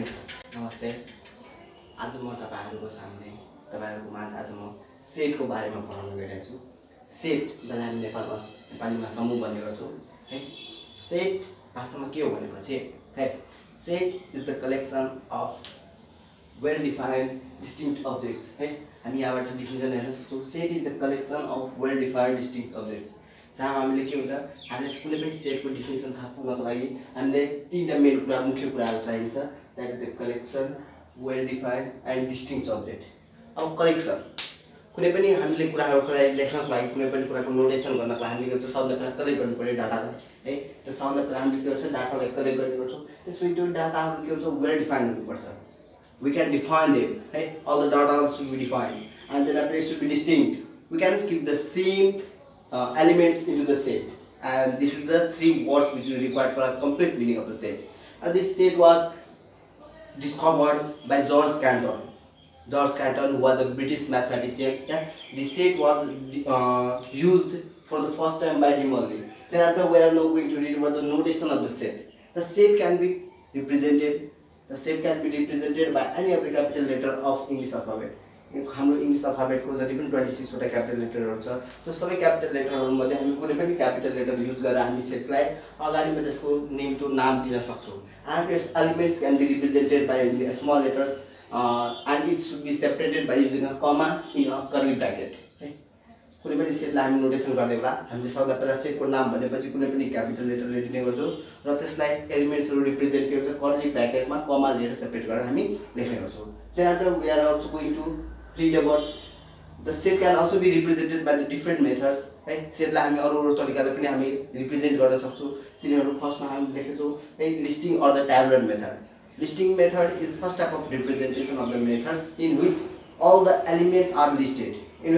Guys नमस्ते। आज म तपाईहरुको सामने तपाईहरुको माझ आज म सेटको बारेमा पढाउन गइरहेको छु। सेट जसलाई हामी नेपालीमा समूह भन्ने गर्छौं है। सेट वास्तवमा के हो भनेपछि है set is the collection of well defined distinct objects है। हामी यहाँबाट डिफिनेसन हेर्न सक्छौं। Set is the collection of well defined distinct objects. जहाँ हामीले के हुन्छ हामीले कुनै पनि सेटको डिफिनेसन थाहा पाउनको लागि हामीले तीनटा मेन कुरा मुख्य कुराहरु चाहिन्छ। That is the collection well defined end distinct object. अब कलेक्सन कुनै पनि हामीले कुराहरुलाई लेख्नको लागि कुनै पनि कुराको नोटेसन गर्नको लागि हामीले के शब्द पहिला कलेक्ट गर्नु पर्यो डाटालाई है। त्यो शब्द पहिला हामीले के गर्छौं डाटालाई कलेक्ट गर्ने गर्छौं। त्यसपछि त्यो डाटाहरु के हुन्छ वेल डिफाइन्ड हुनुपर्छ। We can define them right. All the data should be defined and then after it should be distinct. We cannot keep the same elements into the set, and this is the three words which is required for a complete meaning of the set. And this set was discovered by George Cantor. George Cantor was a British mathematician. Yeah? This set was used for the first time by him only. Then after we are now going to read about the notation of the set. The set can be represented by any of the capital letter of English alphabet. हाम्रो English alphabet को जति पनि 26 वटा capital लेटरहरु छ त्यो सबै capital लेटरहरु मध्ये हामी कुनै पनि क्यापिटल लेटर युज गरेर हामी सेटलाई अगाडिमा त्यसको नेम टु नाम दिन सक्छौं। And its elements can be represented by the small letters and it should be separated by using a comma in a curly bracket. कुनै पनि सेटलाई हामी नोटेसन गर्ने बेला हामीले सबभन्दा पहिला सेटको नाम भनेपछि कुनै पनि क्यापिटल लेटरले दिने गर्छौं र त्यसलाई एलिमेन्ट्सहरु रिप्रेजेन्ट के हुन्छ कर्ली ब्र्याकेटमा कमा लिएर सेपरेट गरेर हामी लेख्ने गर्छौं। Then after we are also going to read about the set can also be represented by the different methods है। सेटलाई हामी अरु तरिकाले पनि हामी रिप्रेजेन्ट गर्न सक्छौं। तिनीहरु फर्स्टमा हामी लेखेछौं है listing or the tabular method. Listing method is such type of representation of the methods in which all the elements are listed. In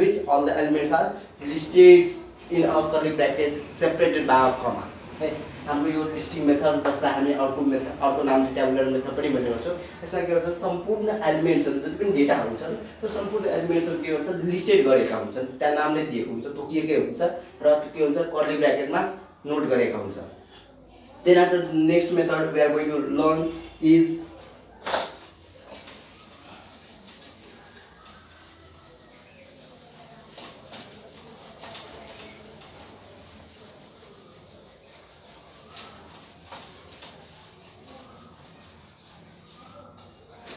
a curly bracket separated by a comma है। हाम्रो यो listing method जसलाई हामी अर्को नामले ट्याबुलर method पनि भन्ने गर्छौं। यसलाई के गर्छ सम्पूर्ण एलिमेन्ट्सहरु जति पनि डेटाहरु छन् त्यो सम्पूर्ण एलिमेन्ट्सहरु के गर्छ लिस्टेड गरेका हुन्छन्। त्यहाँ नामले दिएको हुन्छ तोकिएकै हुन्छ र त्यो के हुन्छ कर्ली ब्र्याकेटमा नोट गरेका हुन्छ। Then after the next method we are going to learn is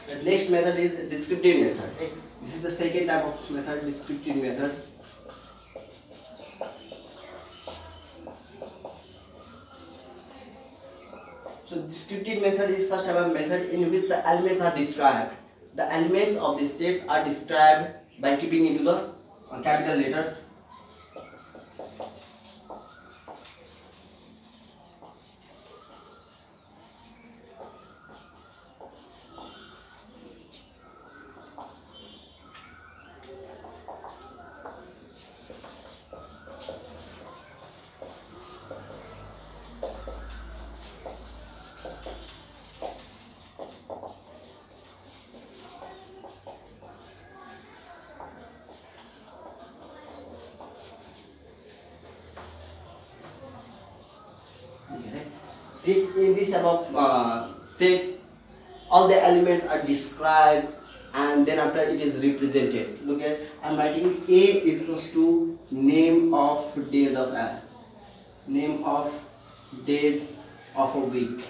the next method is descriptive method. Okay? This is the second type of method, descriptive method. So descriptive method is such type of method in which the elements are described. The elements of the sets are described by keeping into the capital letters. In this type of set, all the elements are described and then after it is represented. Look at, I am writing A is equals to name of days of a week.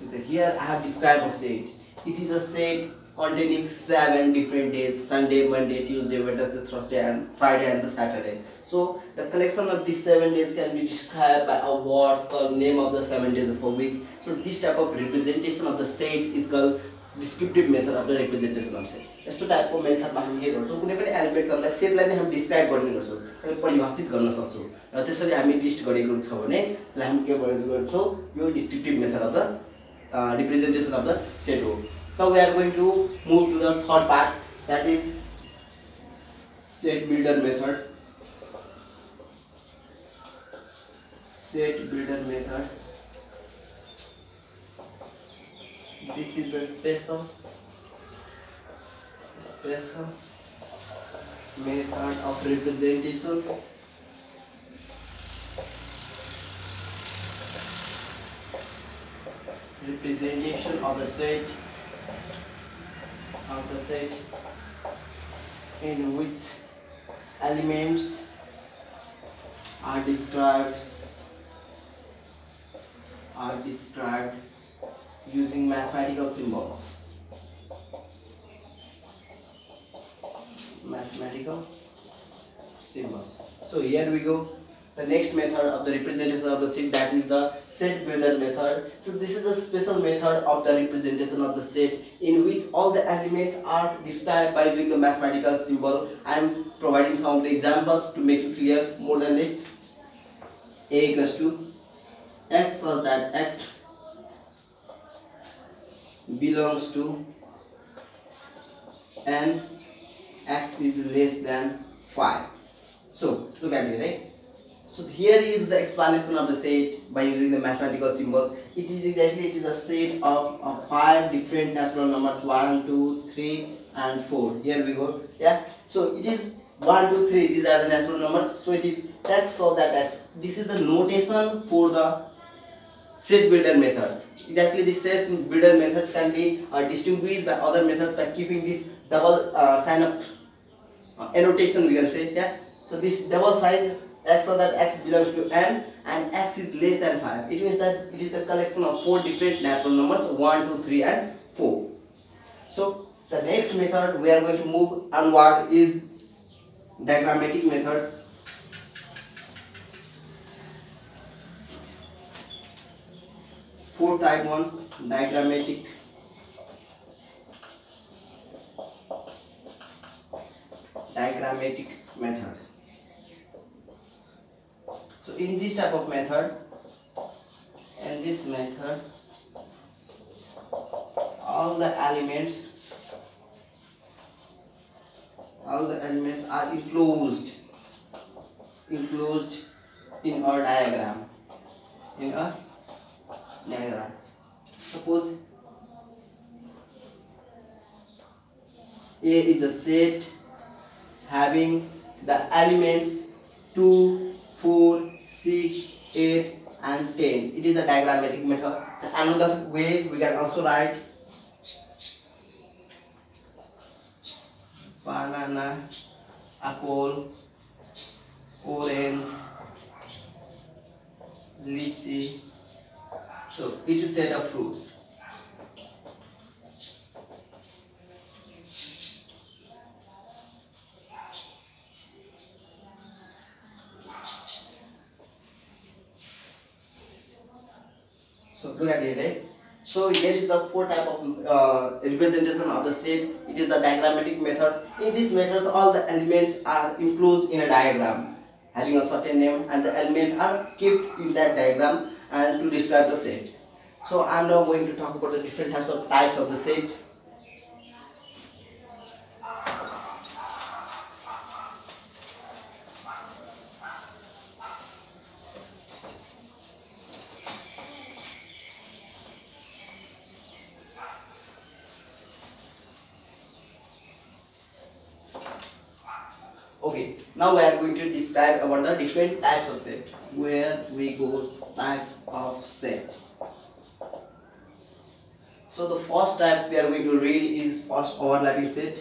Okay, here I have described a set. It is a set containing 7 different days: Sunday, Monday, Tuesday, Wednesday, Thursday, and Friday and the Saturday. So the collection of these 7 days can be described by a word called name of the 7 days of a week. So this type of representation of the set is called descriptive method of the representation of set. यस्तो टाइपको मेथडमा हामी के गर्छौं कुनै पनि एलिमेन्ट्सहरुलाई सेटलाई नै हामी describe गर्ने गर्छौं अनि परिभाषित गर्न सक्छौं र त्यसरी हामी लिस्ट गरेको छ भने त्यसलाई हामी के गर्छौं यो descriptive method of the representation of the set हो। Now we are going to move to the third part, that is set builder method. Set builder method. This is a special method of representation of the set the set in which elements are described using mathematical symbols. So here we go. The next method of the representation of the set, that is the set builder method. So this is a special method of the representation of the set in which all the elements are described by using the mathematical symbol. I am providing some of the examples to make it clear more than this. A equals to x, so that x belongs to n, x is less than 5. So look at it, right? So here is the explanation of the set by using the mathematical symbols. It is a set of 5 different natural numbers, 1, 2, 3 and 4. Here we go. Yeah. So it is 1, 2, 3. These are the natural numbers. So it is x, so that x. This is the notation for the set builder methods. Exactly, the set builder methods can be distinguished by other methods by keeping this double sign of annotation, we can say. Yeah. So this double sign x, so that x belongs to n and x is less than 5. It means that it is the collection of 4 different natural numbers, 1, 2, 3 and 4. So the next method we are going to move onward is diagrammatic method. For type 1, diagrammatic method. So in this type of method, all the elements are enclosed in a diagram. Suppose A is a set having the elements 2, 4, 6, 8 and 10. It is a diagrammatic method. Another way we can also write banana, apple, orange, lychee. So it is a set of fruits. So look at it, right? So here is the 4 type of representation of the set. It is the diagrammatic method. In this method, all the elements are enclosed in a diagram having a certain name, and the elements are kept in that diagram and to describe the set. So I am now going to talk about the different types of the set. Okay, now we are going to describe about the different types of set. Where we go, types of set. So the first type we are going to read is first overlapping set.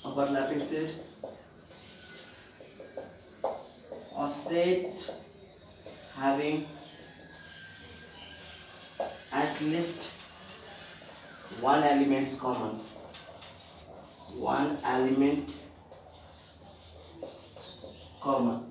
Overlapping set. A set having at least one element common. One element common.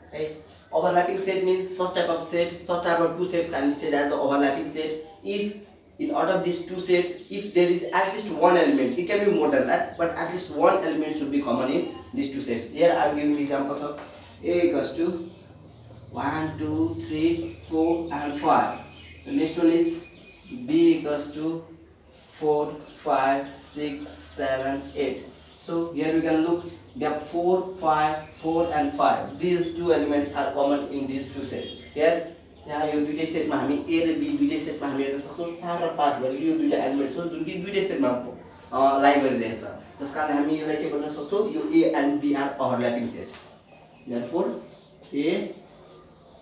Okay. Overlapping set means such type of two sets can be said as the overlapping set. If in out of these two sets, if there is at least one element, it can be more than that, but at least one element should be common in these two sets. Here I am giving the examples of A equals to 1, 2, 3, 4 and 5. The next one is B equals to 4, 5, 6, 7, 8. So here we can look, there are 4, 5, 4 and 5. These two elements are common in these two sets. Here यहाँ यो दुईटै सेटमा हामी A raw B दुईटै सेटमा हामी हेर्न सक्छौं 4 र 5 गरी यो दुईटा एलिमेन्ट्स हो जुन कि दुईटै सेटमा लाई गरिरहेछ। त्यसकारण हामी यसलाई के भन्न सक्छौं, यो A and B are overlapping sets. Therefore A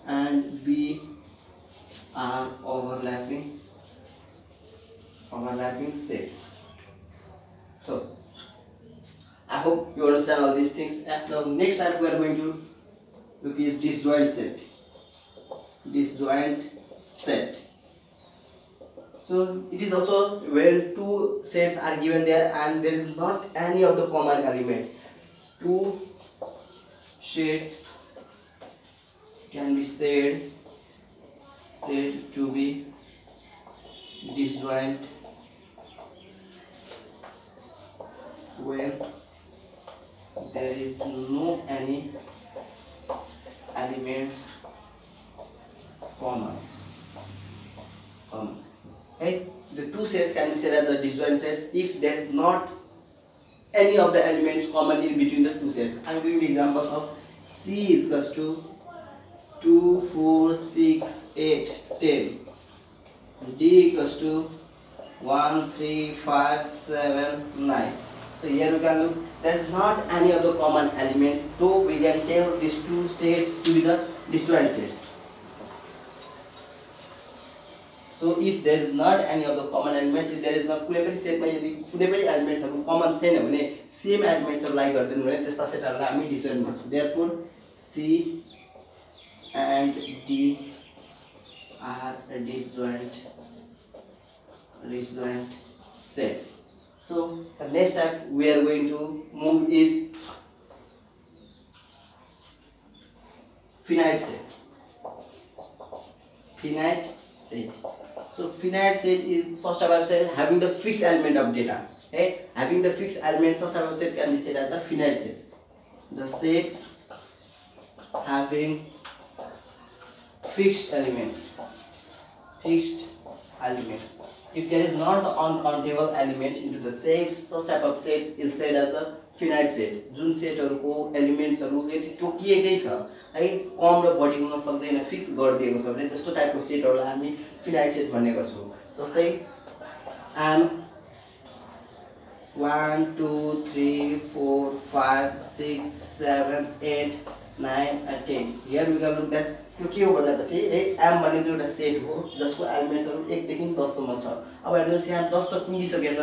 and B are overlapping overlapping sets. So I hope you understand all these things. And now next type we are going to look is disjoint set. Disjoint set. So it is also when two sets are given there and there is not any of the common elements. Two sets can be said to be disjoint when there is no any elements common. Right? The two sets can be said as the disjoint sets if there is not any of the elements common in between the two sets. I am giving the examples of C is equals to 2, 4, 6, 8, 10. D equals to 1, 3, 5, 7, 9. So here we can look, there is not any of the common elements, so we can tell these two sets to be the disjoint sets. So if there is not any of the common elements, if there is not कुनै पनि सेटमा यदि कुनै पनि एलिमेन्टहरु कमन छैन भने same एलिमेन्ट्सहरुलाई गर्दैन भने त्यस्ता सेटहरुलाई हामी डिस्जोइन्ट भन्छौं. Therefore C and D are disjoint sets. So the next type we are going to move is finite set. Finite set. So finite set is such type of set having the fixed element of data. Okay? Having the fixed element, such type of set can be said as the finite set. The sets having fixed elements. If there is not uncountable elements into the sets, such type of set is said as the finite set. जुन सेटहरुको एलिमेन्ट्सहरु यदि तोकिएकै छ है, कम र बढी हुन सक्दैन, fix गरिदिएको छ भने त्यस्तो टाइपको सेटहरुलाई हामी फिनाइट सेट भन्ने गर्छौं. जस्तै m 1 2 3 4 5 6 7 8 9 and 10. Here we can look that यो के हो भन्दाखेरि m भनेको एउटा सेट हो जसको एलिमेन्ट्सहरु 1 देखि 10 सम्म छ. अब हेर्नुस् यहाँ 10 त पुगिसकेछ,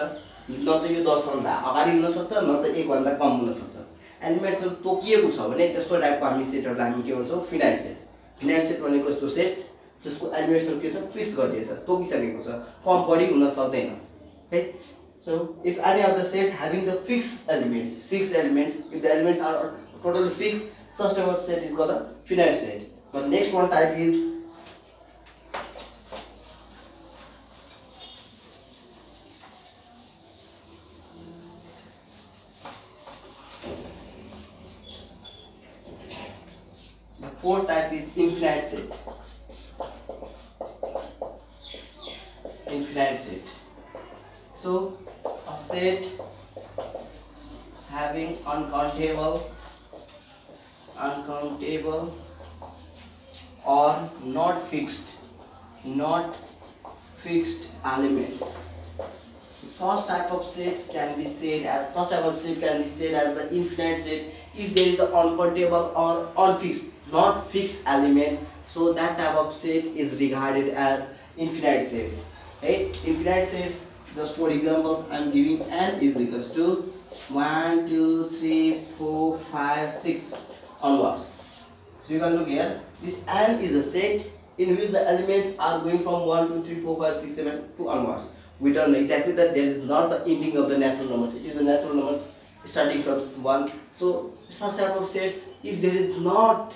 न त यो 10 भन्दा अगाडि हुन सक्छ न त 1 भन्दा कम हुन सक्छ. एलिमेन्ट्सहरु तोकिएको छ भने त्यस्तो टाइपको हामी सेटहरुलाई हामी के भन्छौं, फिनाइट सेट. फिनाइट सेट भनेको यस्तो सेट जसको एलिमेन्ट्सहरु के छ, फिक्स गरिएको छ, तोकिसकेको छ, कम बढी हुन सक्दैन. है. So if any of the sets having the fixed elements, if the elements are totally fixed, such type of set is called a finite set. The next one type is the fourth type is infinite set. Infinite set. So a set having uncountable or not fixed elements. So such type of sets can be said as the infinite set if there is the uncountable or unfixed, not fixed elements. So that type of set is regarded as infinite sets. Hey, infinite sets, just for examples I am giving, n is equals to 1 2 3 4 5 6 onwards. So you can look here, this n is a set in which the elements are going from 1 2 3 4 5 6 7 to onwards. We don't know exactly that there is not the ending of the natural numbers, it is the natural numbers starting from 1. So such type of sets, if there is not